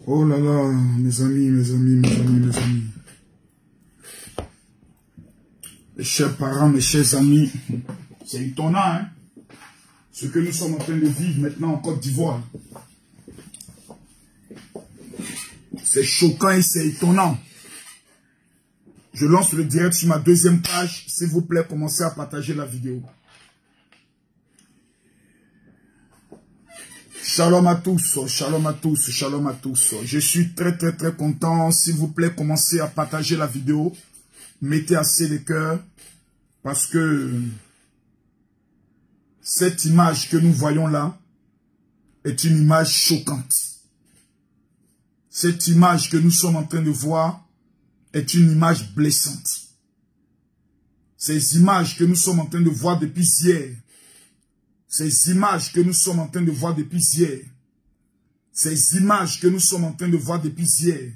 Oh là là, mes amis, mes amis, mes amis, mes amis. Mes chers parents, mes chers amis, c'est étonnant, hein, ce que nous sommes en train de vivre maintenant en Côte d'Ivoire. C'est choquant et c'est étonnant. Je lance le direct sur ma deuxième page. S'il vous plaît, commencez à partager la vidéo. Shalom à tous, shalom à tous, shalom à tous. Je suis très content. S'il vous plaît, commencez à partager la vidéo. Mettez assez de cœur. Parce que cette image que nous voyons là est une image choquante. Cette image que nous sommes en train de voir est une image blessante. Ces images que nous sommes en train de voir depuis hier. Ces images que nous sommes en train de voir depuis hier. Ces images que nous sommes en train de voir depuis hier.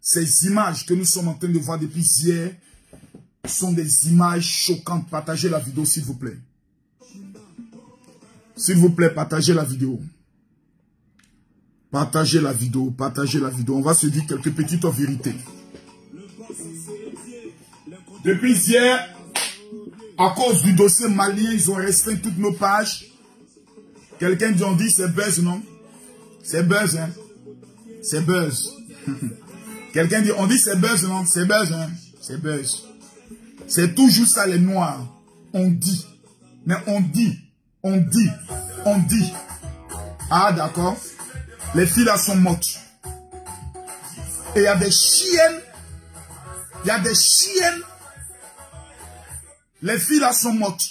Ces images que nous sommes en train de voir depuis hier sont des images choquantes. Partagez la vidéo, s'il vous plaît. S'il vous plaît, partagez la vidéo. Partagez la vidéo, partagez la vidéo. On va se dire quelques petites vérités. Depuis hier, à cause du dossier malien, ils ont restreint toutes nos pages. Quelqu'un dit, on dit c'est buzz, non? C'est buzz, hein? C'est buzz. Quelqu'un dit, on dit c'est buzz, non? C'est buzz, hein? C'est buzz. C'est toujours ça les noirs. On dit. Mais on dit. On dit. On dit. Ah, d'accord. Les filles là sont mortes. Et il y a des chiennes. Il y a des chiennes. Les filles là sont mortes.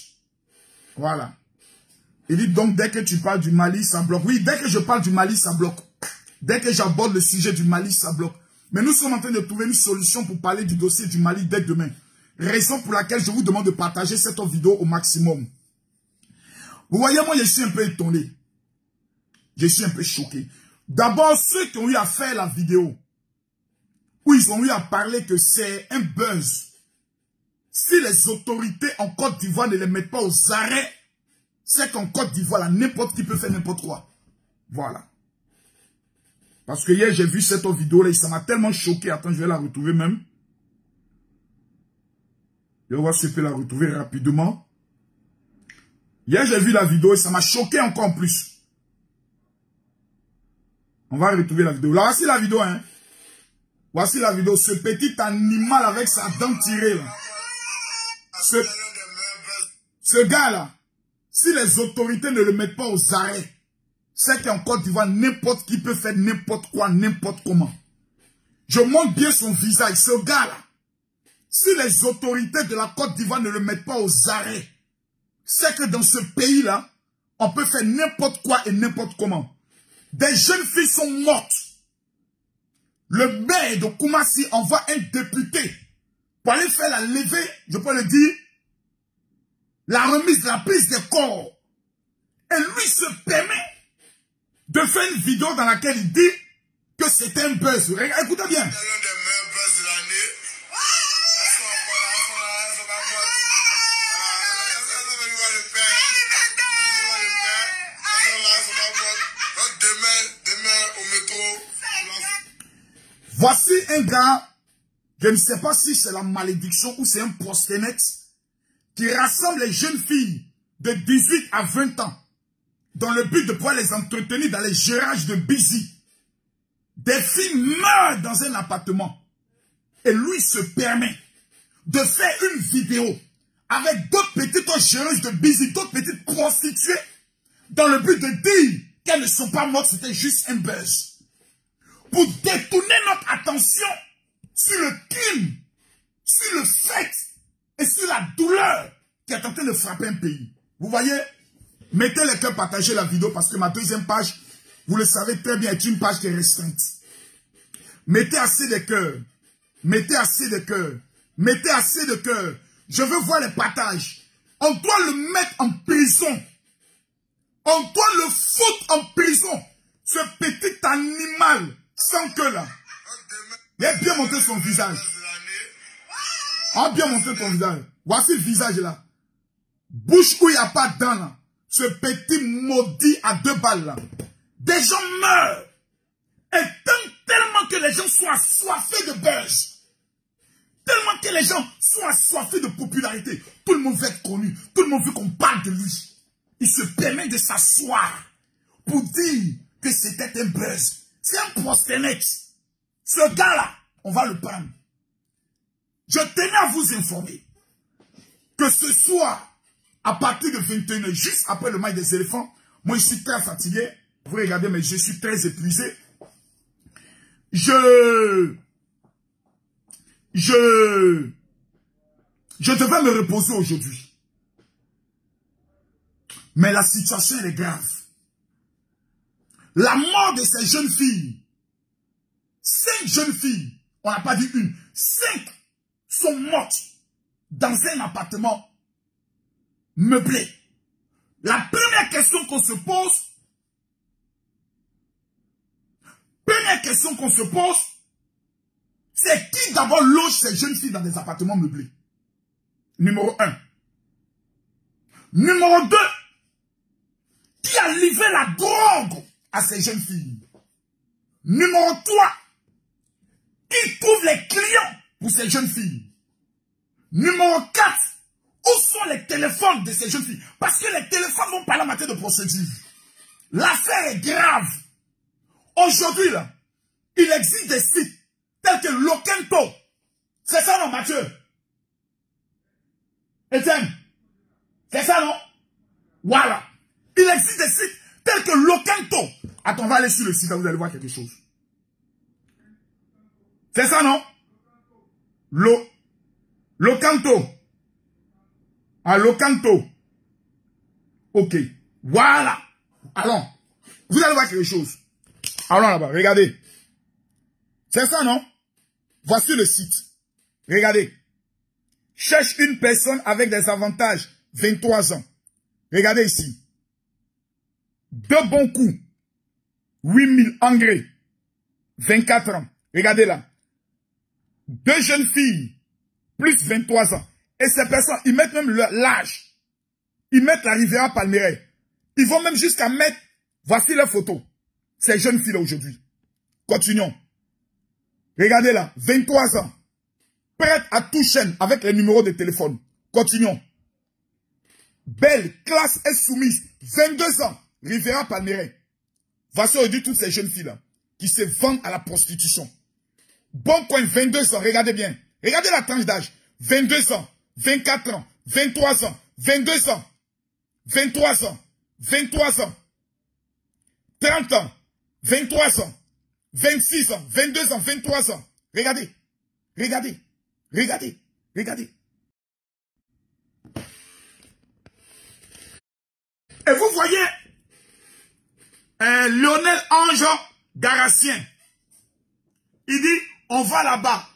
Voilà. Il dit donc dès que tu parles du Mali, ça bloque. Oui, dès que je parle du Mali, ça bloque. Dès que j'aborde le sujet du Mali, ça bloque. Mais nous sommes en train de trouver une solution pour parler du dossier du Mali dès demain. Raison pour laquelle je vous demande de partager cette vidéo au maximum. Vous voyez, moi je suis un peu étonné. Je suis un peu choqué. D'abord, ceux qui ont eu à faire la vidéo, où ils ont eu à parler que c'est un buzz. Si les autorités en Côte d'Ivoire ne les mettent pas aux arrêts, c'est qu'en Côte d'Ivoire, n'importe qui peut faire n'importe quoi. Voilà. Parce que hier, j'ai vu cette vidéo-là et ça m'a tellement choqué. Attends, je vais la retrouver même. Je vais voir si je peux la retrouver rapidement. Hier, j'ai vu la vidéo et ça m'a choqué encore en plus. On va retrouver la vidéo. Là, voici la vidéo, hein. Voici la vidéo. Ce petit animal avec sa dent tirée, là. Ce gars-là, si les autorités ne le mettent pas aux arrêts, c'est qu'en Côte d'Ivoire, n'importe qui peut faire n'importe quoi, n'importe comment. Je montre bien son visage. Ce gars-là, si les autorités de la Côte d'Ivoire ne le mettent pas aux arrêts, c'est que dans ce pays-là, on peut faire n'importe quoi et n'importe comment. Des jeunes filles sont mortes. Le maire de Koumassi envoie un député pour aller faire la levée, je peux le dire, la remise, la prise des corps. Et lui se permet de faire une vidéo dans laquelle il dit que c'est un buzz. Écoutez bien. Voici un gars, je ne sais pas si c'est la malédiction ou c'est un prosénète, qui rassemble les jeunes filles de 18 à 20 ans dans le but de pouvoir les entretenir dans les gérages de Bizi. Des filles meurent dans un appartement. Et lui se permet de faire une vidéo avec d'autres petites géreuses de Bizi, d'autres petites prostituées, dans le but de dire qu'elles ne sont pas mortes, c'était juste un buzz. Pour détourner notre attention sur le crime, sur le fait et sur la douleur qui est en train de frapper un pays. Vous voyez? Mettez les cœurs, partagez la vidéo parce que ma deuxième page, vous le savez très bien, est une page qui est restreinte. Mettez assez de cœurs. Mettez assez de cœurs. Mettez assez de cœurs. Je veux voir les partages. On doit le mettre en prison. On doit le foutre en prison. Ce petit animal sans queue là. Il a bien montré son visage. Il a bien montré son visage. Voici le visage là. Bouche où il n'y a pas de dents là. Ce petit maudit à 2 balles là. Des gens meurent. Et tant les gens sont assoiffés de buzz. Tellement que les gens sont assoiffés de popularité. Tout le monde veut être connu. Tout le monde veut qu'on parle de lui. Il se permet de s'asseoir pour dire que c'était un buzz. C'est un proxénète. Ce gars-là, on va le prendre. Je tenais à vous informer que ce soir, à partir de 21h, juste après le match des éléphants, moi je suis très fatigué. Vous regardez, mais je suis très épuisé. Je devais me reposer aujourd'hui. Mais la situation elle est grave. La mort de ces jeunes filles, 5 jeunes filles, on n'a pas dit une, 5 sont mortes dans un appartement meublé. La première question qu'on se pose, c'est qui d'abord loge ces jeunes filles dans des appartements meublés? Numéro 1. Numéro 2. Qui a livré la drogue à ces jeunes filles? Numéro 3. Qui trouve les clients pour ces jeunes filles? Numéro 4. Où sont les téléphones de ces jeunes filles? Parce que les téléphones vont parler en matière de procédure. L'affaire est grave. Aujourd'hui, là, il existe des sites tels que Lokento. C'est ça, non, Mathieu? Etienne? C'est ça, non? Voilà. Il existe des sites tels que Lokento. Attends, on va aller sur le site, là, vous allez voir quelque chose. C'est ça, non? Lokento. Ah, Lokento. Ok. Voilà. Allons. Vous allez voir quelque chose. Allons là-bas, regardez. C'est ça, non? Voici le site. Regardez. Cherche une personne avec des avantages. 23 ans. Regardez ici. 2 bons coups. 8000 engrais. 24 ans. Regardez là. 2 jeunes filles. Plus 23 ans. Et ces personnes, ils mettent même l'âge. Ils mettent la Riviera Palmeraie. Ils vont même jusqu'à mettre... Voici la photo. Ces jeunes filles-là aujourd'hui. Continuons. Regardez là. 23 ans. Prête à tout chaîne avec les numéros de téléphone. Continuons. Belle, classe et soumise. 22 ans. Riviera Palmeraie. Voici aujourd'hui toutes ces jeunes filles-là qui se vendent à la prostitution. Bon coin, 22 ans. Regardez bien. Regardez la tranche d'âge. 22 ans. 24 ans. 23 ans. 22 ans. 23 ans. 23 ans. 30 ans. 23 ans. 26 ans. 22 ans. 23 ans. Regardez. Regardez. Regardez. Regardez. Et vous voyez Lionel Ange Garassien. Il dit, on va là-bas.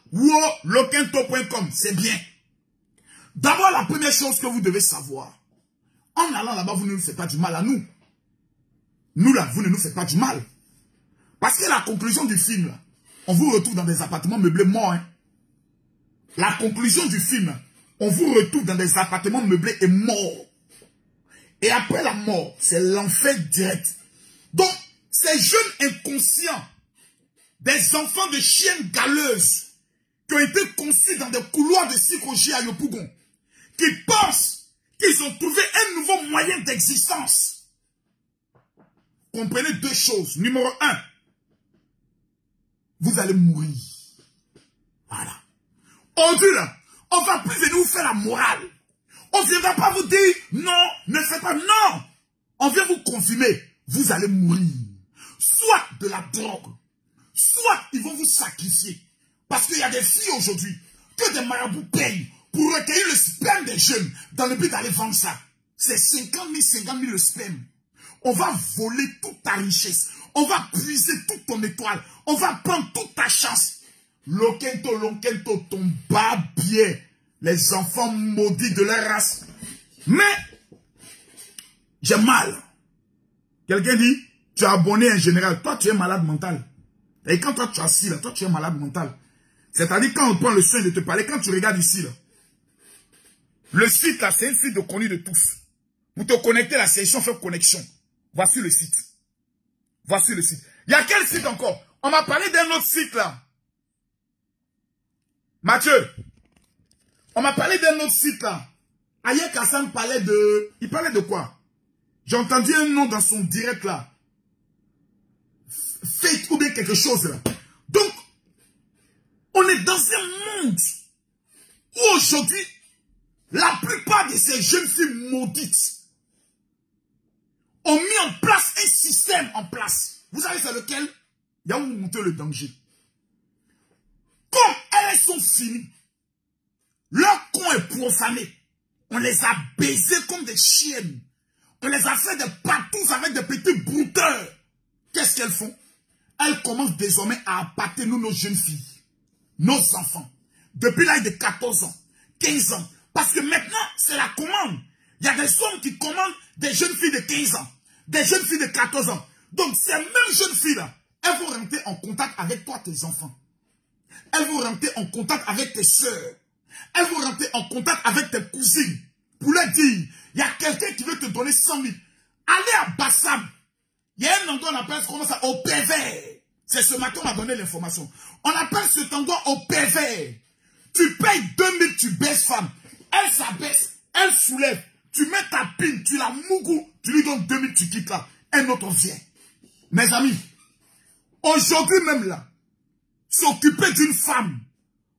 Lokento.com. C'est bien. D'abord, la première chose que vous devez savoir, en allant là-bas, vous ne nous faites pas du mal à nous. Nous là, vous ne nous faites pas du mal. Parce que la conclusion du film, là, on vous retrouve dans des appartements meublés morts. Hein. La conclusion du film, on vous retrouve dans des appartements meublés et morts. Et après la mort, c'est l'enfer direct. Donc, ces jeunes inconscients, des enfants de chiennes galeuses, qui ont été conçus dans des couloirs de psychologie à Yopougon, qui pensent qu'ils ont trouvé un nouveau moyen d'existence. Comprenez 2 choses. Numéro 1, vous allez mourir. Voilà. Aujourd'hui, là, on va plus venir vous faire la morale. On ne viendra pas vous dire, non, ne faites pas, non. On vient vous confirmer, vous allez mourir. Soit de la drogue, soit ils vont vous sacrifier. Parce qu'il y a des filles aujourd'hui que des marabouts payent pour recueillir le sperme des jeunes dans le but d'aller vendre ça. C'est 50 000 le sperme. On va voler toute ta richesse. On va puiser toute ton étoile. On va prendre toute ta chance. Lokento, ton barbier. Les enfants maudits de leur race. Mais, j'ai mal. Quelqu'un dit, tu as abonné un général. Toi, tu es malade mental. Et quand toi, tu es assis là, toi, tu es malade mental. C'est-à-dire, quand on prend le soin de te parler, quand tu regardes ici, là, le site, là, c'est un site de connu de tous. Pour te connecter, la session fait connexion. Voici le site. Voici le site. Il y a quel site encore? On m'a parlé d'un autre site là. Mathieu, on m'a parlé d'un autre site là. Ayek Hassan parlait de... Il parlait de quoi? J'ai entendu un nom dans son direct là. Fake ou bien quelque chose là. Donc, on est dans un monde où aujourd'hui, la plupart de ces jeunes filles maudites ont mis en place un système en place. Vous savez c'est lequel? Il y a où vous montez le danger. Comme elles sont finies, leur con est profané. On les a baisées comme des chiennes. On les a fait des patous avec des petits brouteurs. Qu'est-ce qu'elles font? Elles commencent désormais à appâter nous, nos jeunes filles, nos enfants. Depuis l'âge de 14 ans, 15 ans. Parce que maintenant, c'est la commande. Il y a des hommes qui commandent des jeunes filles de 15 ans, des jeunes filles de 14 ans. Donc, ces mêmes jeunes filles-là, elles vont rentrer en contact avec toi, tes enfants. Elles vont rentrer en contact avec tes soeurs. Elles vont rentrer en contact avec tes cousines. Pour leur dire, il y a quelqu'un qui veut te donner 100 000. Allez à Bassam. Il y a un endroit, on appelle comment ça, au pervers. C'est ce matin, on m'a donné l'information. On appelle cet endroit au pervers. Tu payes 2000, tu baisses femme. Elle s'abaisse, elle soulève. Tu mets ta pile, tu la mougou, tu lui donnes 2000, tu quittes là. Un autre vient. Mes amis, aujourd'hui même là, s'occuper d'une femme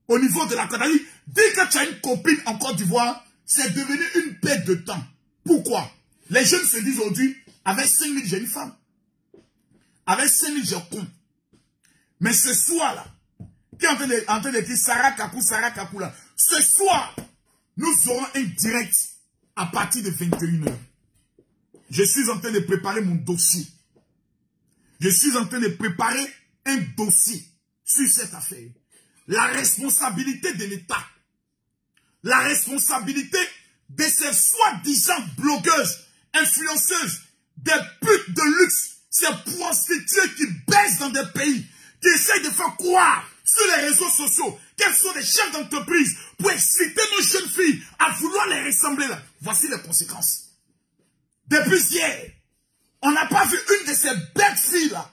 au niveau de la Côte-d'Ivoire, dès que tu as une copine en Côte d'Ivoire, c'est devenu une perte de temps. Pourquoi? Les jeunes se disent aujourd'hui, avec 5000, j'ai une femme. Avec 5000, j'ai con. Mais ce soir-là, qui est en train de dire Sarah Kakou là, ce soir, nous aurons un direct à partir de 21h. Je suis en train de préparer mon dossier. Je suis en train de préparer un dossier sur cette affaire. La responsabilité de l'État. La responsabilité de ces soi-disant blogueuses, influenceuses, des putes de luxe, ces prostituées qui baissent dans des pays, qui essayent de faire croire sur les réseaux sociaux qu'elles sont des chefs d'entreprise pour exciter nos jeunes filles à vouloir les ressembler là. Voici les conséquences. Depuis hier, on n'a pas vu une de ces bêtes filles là,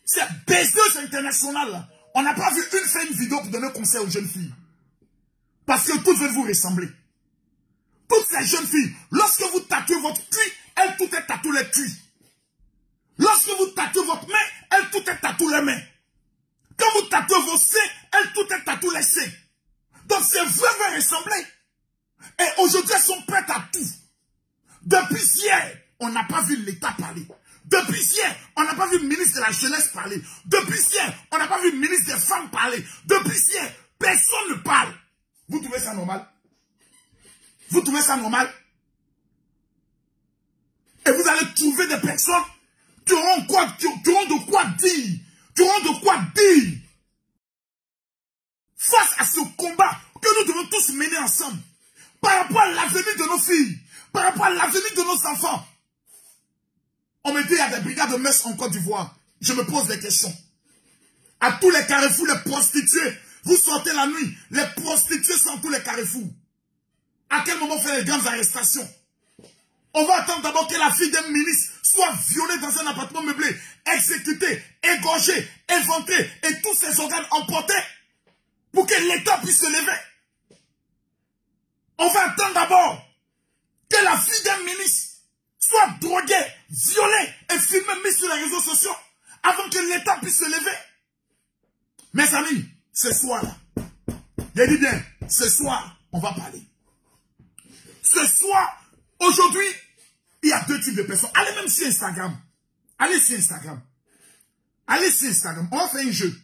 ces baiseuses internationales là, on n'a pas vu une faire une vidéo pour donner conseil aux jeunes filles. Parce que toutes veulent vous ressembler. Toutes ces jeunes filles, lorsque vous tatouez votre cuit, elles toutes elles tatouent les cuits. Lorsque vous tatouez votre main, elles toutes elles tatouent les mains. Quand vous tatouez vos seins, elles toutes elles tatouent les seins. Donc c'est vraiment ressembler. Et aujourd'hui, elles sont prêtes à tout. Depuis hier, on n'a pas vu l'État parler. Depuis hier, on n'a pas vu le ministre de la Jeunesse parler. Depuis hier, on n'a pas vu le ministre des Femmes parler. Depuis hier, personne ne parle. Vous trouvez ça normal? Vous trouvez ça normal? Et vous allez trouver des personnes qui auront de quoi dire. Qui auront de quoi dire. Face à ce combat que nous devons tous mener ensemble. Par rapport à l'avenir de nos filles. Par rapport à l'avenir de nos enfants. On me dit qu'il y a des brigades de messe en Côte d'Ivoire. Je me pose des questions. À tous les carrefours, les prostituées. Vous sortez la nuit. Les prostituées sont à tous les carrefours. À quel moment faire les grandes arrestations? On va attendre d'abord que la fille d'un ministre soit violée dans un appartement meublé, exécutée, égorgée, éventrée et tous ses organes emportés pour que l'État puisse se lever. On va attendre d'abord que la fille d'un ministre soit droguée, violée et filmée, mise sur les réseaux sociaux avant que l'État puisse se lever. Mes amis, ce soir-là, je dis bien, ce soir, on va parler. Ce soir, aujourd'hui, il y a deux types de personnes. Allez même sur Instagram. Allez sur Instagram. Allez sur Instagram. On va faire un jeu.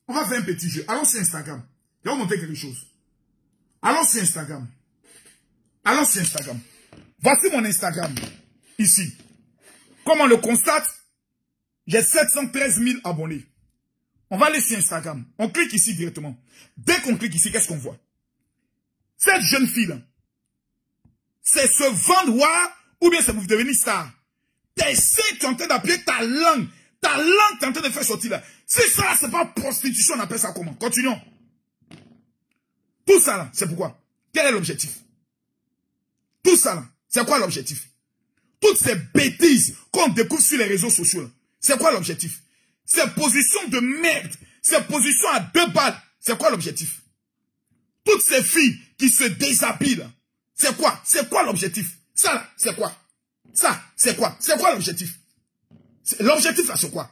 On va faire un petit jeu. Allons sur Instagram. Je vais vous montrer quelque chose. Allons sur Instagram. Allons sur Instagram. Voici mon Instagram. Ici. Comme on le constate, j'ai 713 000 abonnés. On va aller sur Instagram. On clique ici directement. Dès qu'on clique ici, qu'est-ce qu'on voit? Cette jeune fille-là, c'est se vendre ou bien c'est pour devenir star. Tes seins, tu es en train d'appuyer ta langue. Ta langue, tu es en train de faire sortir là. Si ça, c'est pas prostitution, on appelle ça comment? Continuons. Tout ça là, c'est pourquoi? Quel est l'objectif? Tout ça là, c'est quoi l'objectif? Toutes ces bêtises qu'on découvre sur les réseaux sociaux là, c'est quoi l'objectif? ces positions de merde, ces positions à 2 balles, c'est quoi l'objectif? Toutes ces filles qui se déshabillent, c'est quoi? C'est quoi l'objectif? Ça là, c'est quoi? Ça, c'est quoi? C'est quoi l'objectif? L'objectif là, c'est quoi?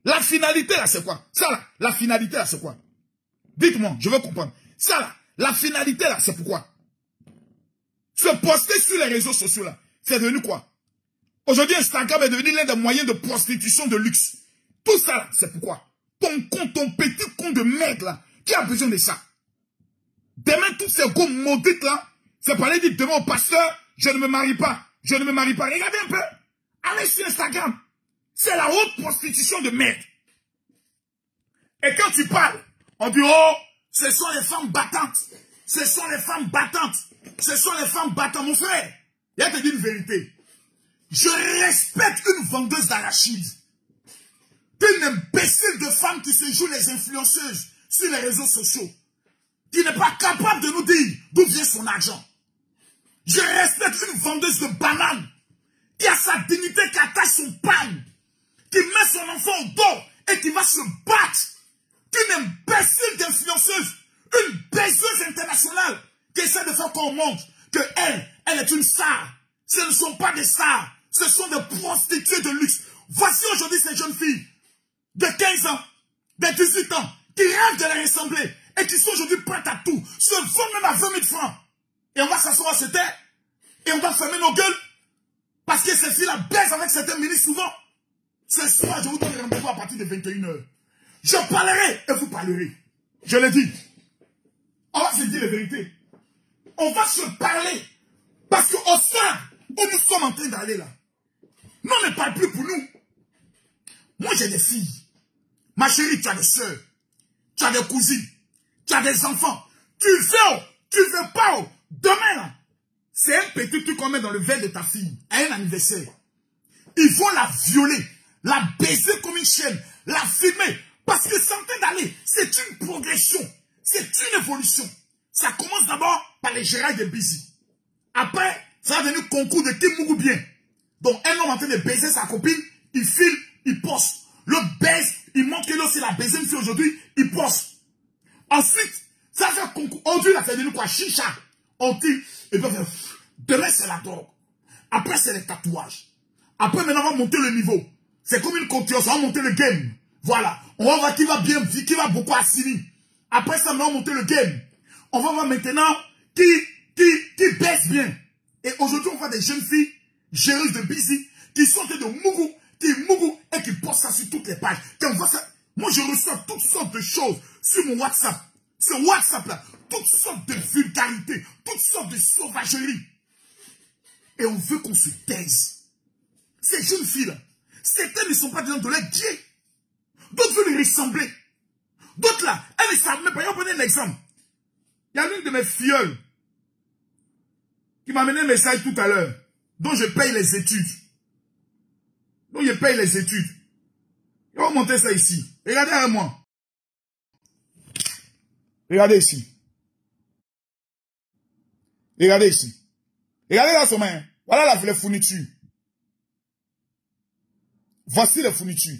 La finalité là, c'est quoi? Ça là, la finalité là, c'est quoi? Dites-moi, je veux comprendre. Ça là, la finalité là, c'est pourquoi? Se poster sur les réseaux sociaux là, c'est devenu quoi? Aujourd'hui, Instagram est devenu l'un des moyens de prostitution de luxe. Tout ça là, c'est pourquoi? Ton petit con de merde là, qui a besoin de ça? Demain, tous ces gros maudites là, c'est pour aller dire demain au pasteur, je ne me marie pas. Je ne me marie pas. Regardez un peu. Allez sur Instagram. C'est la haute prostitution de merde. Et quand tu parles, on dit, oh, ce sont les femmes battantes. Ce sont les femmes battantes. Ce sont les femmes battantes. Mon frère, il y a te dire une vérité. Je respecte une vendeuse d'arachides. Une imbécile de femme qui se joue les influenceuses sur les réseaux sociaux. Qui n'est pas capable de nous dire d'où vient son argent. Je respecte une vendeuse de bananes qui a sa dignité, qui attache son pain, qui met son enfant au dos et qui va se battre. Une imbécile d'influenceuse, une baiseuse internationale qui essaie de faire qu'on montre que elle est une star. Ce ne sont pas des stars, ce sont des prostituées de luxe. Voici aujourd'hui ces jeunes filles de 15 ans, de 18 ans, qui rêvent de les ressembler et qui sont aujourd'hui prêtes à tout, se vendent même à 20 000 francs. Et on va s'asseoir à cette terre et on va fermer nos gueules parce que ces filles-là baisent avec certains ministres souvent. Ce soir, je vous donne rendez-vous à partir de 21 h. Je parlerai et vous parlerez. Je l'ai dit. On va se dire la vérité. On va se parler. Parce qu'au sein où nous sommes en train d'aller là, non, on ne parle plus pour nous. Moi, j'ai des filles. Ma chérie, tu as des soeurs. Tu as des cousines. Tu as des enfants. Tu veux pas. Demain, là, c'est un petit truc qu'on met dans le verre de ta fille à un anniversaire. Ils vont la violer, la baiser comme une chienne, la filmer. Parce que c'est en train d'aller. C'est une progression. C'est une évolution. Ça commence d'abord par les Gérard de Busy. Après, ça va devenir concours de qui mourut bien. Donc, un homme en train de baiser sa copine, il filme, il poste. L'autre baise, il montre que l'autre c'est la baiser une fille aujourd'hui, il poste. Ensuite, ça fait concours. Aujourd'hui, la fait de nous quoi? Chicha. On dit, et puis, demain c'est la drogue. Après, c'est les tatouages. Après, maintenant, on va monter le niveau. C'est comme une continuation, on va monter le game. Voilà. On va voir qui va bien, qui va beaucoup assigner. Après ça, on va monter le game. On va voir maintenant qui baisse bien. Et aujourd'hui, on voit des jeunes filles, géreuses de Busy, qui sont de mougou, et qui postent ça sur toutes les pages. Quand on voit ça, moi, je reçois toutes sortes de choses sur mon WhatsApp. Ce WhatsApp-là, toutes sortes de vulgarités, toutes sortes de sauvageries. Et on veut qu'on se taise. Ces jeunes filles-là, certaines ne sont pas des gens de leur Dieu. D'autres veulent les ressembler. D'autres là, elles ne savent même pas. On va prendre un exemple. Il y a l'une de mes filleules qui m'a amené un message tout à l'heure, dont je paye les études. Donc je paye les études. Et on va monter ça ici. Regardez avec moi. Regardez ici. Regardez ici. Regardez dans son main. Voilà les fournitures. Voici les fournitures.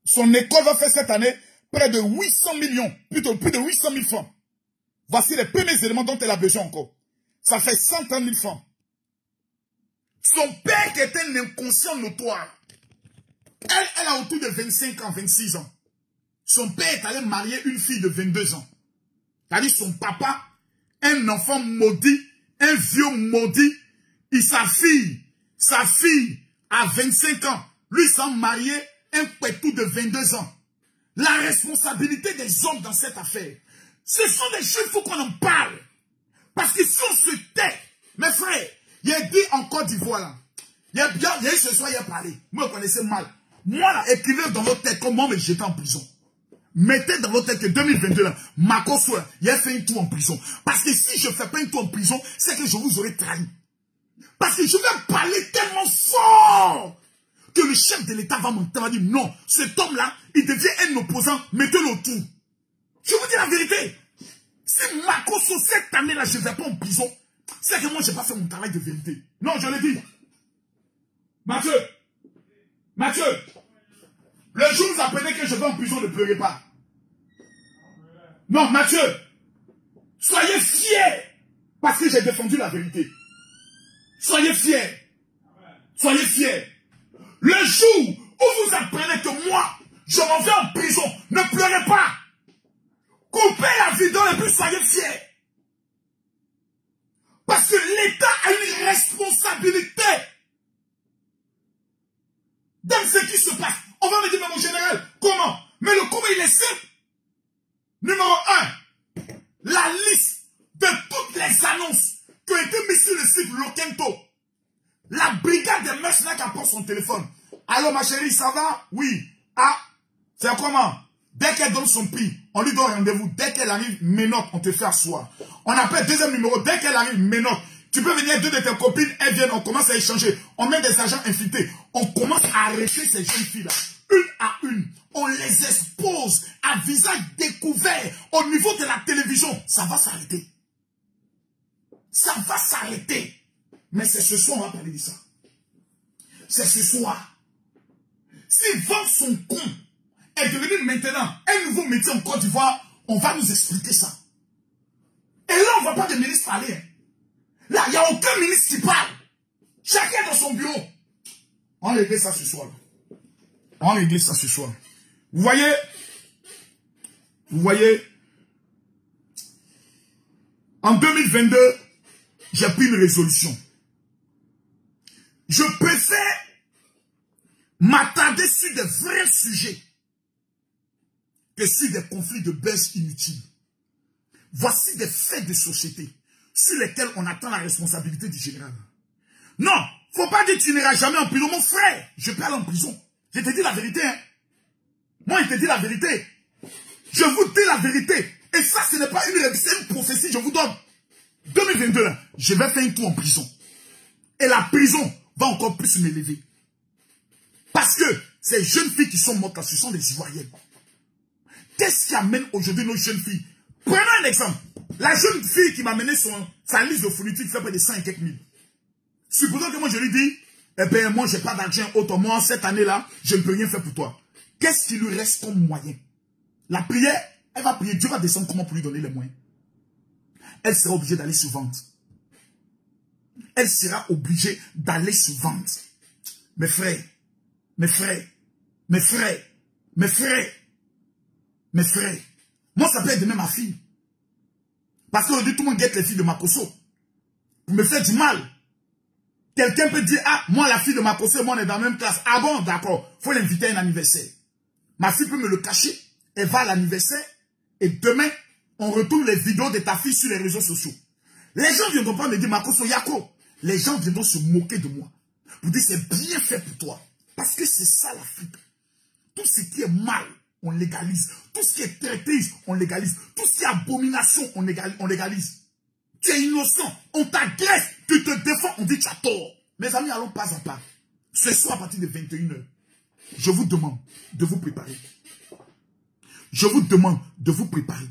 Son école va faire cette année près de 800 millions, plutôt plus de 800 000 francs. Voici les premiers éléments dont elle a besoin encore. Ça fait 130 000 francs. Son père qui était un inconscient notoire. Elle a autour de 25 ans, 26 ans. Son père est allé marier une fille de 22 ans. C'est-à-dire son papa, un enfant maudit, un vieux maudit, et sa fille a 25 ans. Lui s'est marié un pétou de 22 ans. La responsabilité des hommes dans cette affaire, ce sont des choses, il faut qu'on en parle. Parce que si on se tait, mes frères, il y a dit en Côte d'Ivoire là, il y a eu ce soir, il y a parlé. Moi, je connaissais mal. Moi là, écrivez dans votre tête comment me jeter en prison. Mettez dans votre tête que 2022 là, Makosso là, il a fait un tour en prison. Parce que si je ne fais pas un tour en prison, c'est que je vous aurais trahi. Parce que je vais parler tellement fort que le chef de l'État va m'entendre, va dire non, cet homme-là, il devient un opposant, mettez-le autour. Je vous dis la vérité. Si Makosso, cette année-là, je ne vais pas en prison, c'est que moi, je n'ai pas fait mon travail de vérité. Non, je l'ai dit. Mathieu, Le jour où vous apprenez que je vais en prison, ne pleurez pas. Non, Mathieu, soyez fiers parce que j'ai défendu la vérité. Soyez fiers. Soyez fiers. Le jour où vous apprenez que moi, je m'en vais en prison, ne pleurez pas. Coupez la vidéo et puis soyez fiers. Parce que l'État a une responsabilité dans ce qui se passe. On va me dire, mais mon général, comment? Mais le comment il est simple. Numéro 1, la liste de toutes les annonces qui ont été mises sur le site Lokento. La brigade des mercenaires qui apporte son téléphone. Allô ma chérie, ça va? Oui. Ah, c'est comment? Dès qu'elle donne son prix, on lui donne rendez-vous. Dès qu'elle arrive, ménote, on te fait asseoir. On appelle deuxième numéro. Dès qu'elle arrive, ménote. Tu peux venir, deux de tes copines, elles viennent, on commence à échanger. On met des agents infiltrés. On commence à arrêter ces jeunes filles-là. Une à une. On les expose à visage découvert au niveau de la télévision. Ça va s'arrêter. Ça va s'arrêter. Mais c'est ce soir, on va parler de ça. C'est ce soir. Si vendre son con est devenu maintenant un nouveau métier en Côte d'Ivoire, on va nous expliquer ça. Et là, on ne voit pas de ministre parler. Hein. Là, il n'y a aucun ministre qui parle. Chacun dans son bureau. On va régler ça ce soir. On va régler ça ce soir. Vous voyez, en 2022, j'ai pris une résolution. Je préfère m'attarder sur des vrais sujets que sur des conflits de buzz inutiles. Voici des faits de société sur lesquels on attend la responsabilité du général. Non, faut pas dire que tu n'iras jamais en prison. Mon frère, je peux aller en prison. Je te dis la vérité. Hein. Moi, je te dis la vérité. Je vous dis la vérité. Et ça, ce n'est pas une prophétie, je vous donne. 2022, là, je vais faire un tour en prison. Et la prison va encore plus m'élever. Parce que ces jeunes filles qui sont mortes là, ce sont des Ivoiriennes. Qu'est-ce qui amène aujourd'hui nos jeunes filles? Prenons un exemple. La jeune fille qui m'a amené sa liste de fourniture fait près de 100 et quelques mille. Supposons que moi je lui dis, eh bien moi j'ai pas d'argent autant, moi cette année-là, je ne peux rien faire pour toi. Qu'est-ce qui lui reste comme moyen? La prière, elle va prier, Dieu va descendre comment pour lui donner les moyens? Elle sera obligée d'aller se vendre. Elle sera obligée d'aller se vendre. Mes frères, mes frères, mes frères, mes frères, mes frères. Moi, ça peut être de même ma fille. Parce qu'aujourd'hui, tout le monde guette les filles de Makosso. Pour me faire du mal. Quelqu'un peut dire, ah, moi, la fille de Makosso, moi, on est dans la même classe. Ah bon, d'accord. Il faut l'inviter à un anniversaire. Ma fille peut me le cacher. Elle va à l'anniversaire. Et demain, on retourne les vidéos de ta fille sur les réseaux sociaux. Les gens viendront pas me dire, Makosso, Yako. Les gens viendront se moquer de moi. Pour dire, c'est bien fait pour toi. Parce que c'est ça l'Afrique. Tout ce qui est mal, on légalise. Tout ce qui est traîtrise, on légalise. Tout ce qui est abomination, on légalise. Tu es innocent, on t'agresse, tu te défends, on dit tu as tort. Mes amis, allons pas à pas. Ce soir, à partir de 21h, je vous demande de vous préparer. Je vous demande de vous préparer.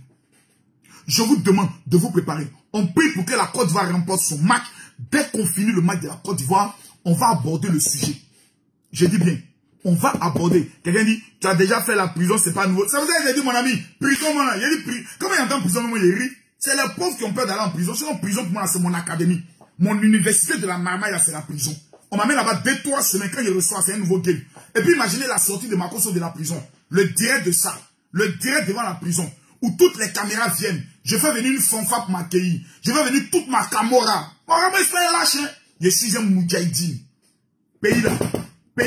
Je vous demande de vous préparer. On prie pour que la Côte d'Ivoire remporte son match. Dès qu'on finit le match de la Côte d'Ivoire, on va aborder le sujet. Je dis bien, on va aborder. Quelqu'un dit, tu as déjà fait la prison, c'est pas nouveau. Ça vous a dit, mon ami, prison, mon ami. Il dit, comment il entend prison, moi, il rit. C'est les pauvres qui ont peur d'aller en prison. Sinon, prison, pour moi, c'est mon académie. Mon université de la Marmaille, c'est la prison. On m'amène là-bas 2-3 semaines quand il reçoit, c'est un nouveau game. Et puis, imaginez la sortie de Makosso de la prison. Le direct de ça. Le direct devant la prison. Où toutes les caméras viennent. Je fais venir une fanfare pour m'accueillir. Je fais venir toute ma camorra. Mon rabat, il fait lâche, hein. Je suis un moudjahidine. Pays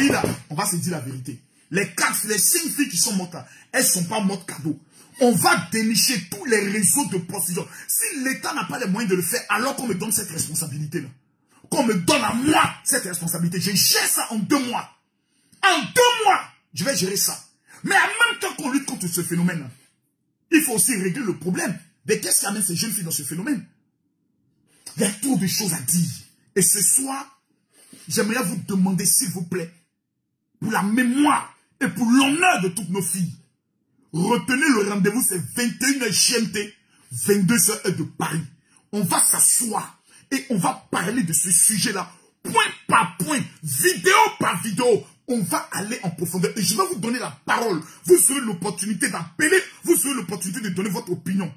là, on va se dire la vérité. Les 5 filles qui sont mortes là, elles ne sont pas mortes cadeau. On va dénicher tous les réseaux de prostitution. Si l'État n'a pas les moyens de le faire, alors qu'on me donne cette responsabilité-là. Qu'on me donne à moi cette responsabilité. Je gère ça en 2 mois. En 2 mois, je vais gérer ça. Mais en même temps qu'on lutte contre ce phénomène-là, il faut aussi régler le problème. Mais qu'est-ce qui amène ces jeunes filles dans ce phénomène? Il y a trop de choses à dire. Et ce soir, j'aimerais vous demander, s'il vous plaît, pour la mémoire et pour l'honneur de toutes nos filles, retenez le rendez-vous, c'est 21h GMT, 22h de Paris. On va s'asseoir et on va parler de ce sujet-là, point par point, vidéo par vidéo. On va aller en profondeur et je vais vous donner la parole. Vous aurez l'opportunité d'appeler, vous aurez l'opportunité de donner votre opinion.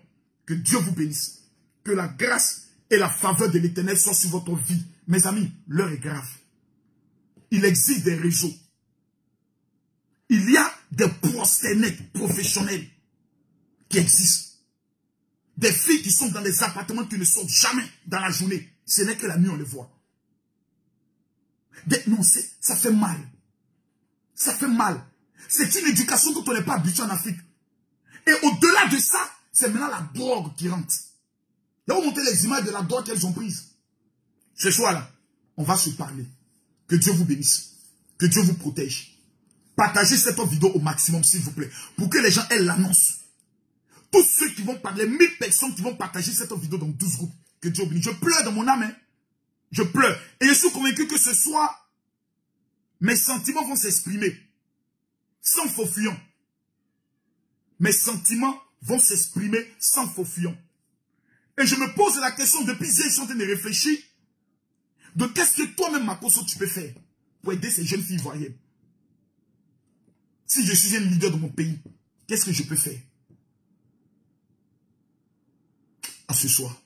Que Dieu vous bénisse. Que la grâce et la faveur de l'Éternel soient sur votre vie. Mes amis, l'heure est grave. Il existe des réseaux. Il y a des proxénètes professionnels qui existent. Des filles qui sont dans des appartements qui ne sortent jamais dans la journée. Ce n'est que la nuit on les voit. Non, ça fait mal. Ça fait mal. C'est une éducation dont on n'est pas habitué en Afrique. Et au-delà de ça, c'est maintenant la drogue qui rentre. Là, vous montrez les images de la drogue qu'elles ont prise. Ce soir-là, on va se parler. Que Dieu vous bénisse. Que Dieu vous protège. Partagez cette vidéo au maximum, s'il vous plaît. Pour que les gens aient l'annonce. Tous ceux qui vont parler, 1000 personnes qui vont partager cette vidéo dans 12 groupes. Que Dieu vous bénisse. Je pleure dans mon âme. Hein. Je pleure. Et je suis convaincu que ce soir, mes sentiments vont s'exprimer. Sans faux fuyant. Mes sentiments vont s'exprimer sans faux fuyant. Et je me pose la question, depuis hier, je suis en train de réfléchir, de qu'est-ce que toi-même, Makosso, tu peux faire pour aider ces jeunes filles ivoiriennes. Si je suis un leader de mon pays, qu'est-ce que je peux faire? À ce soir.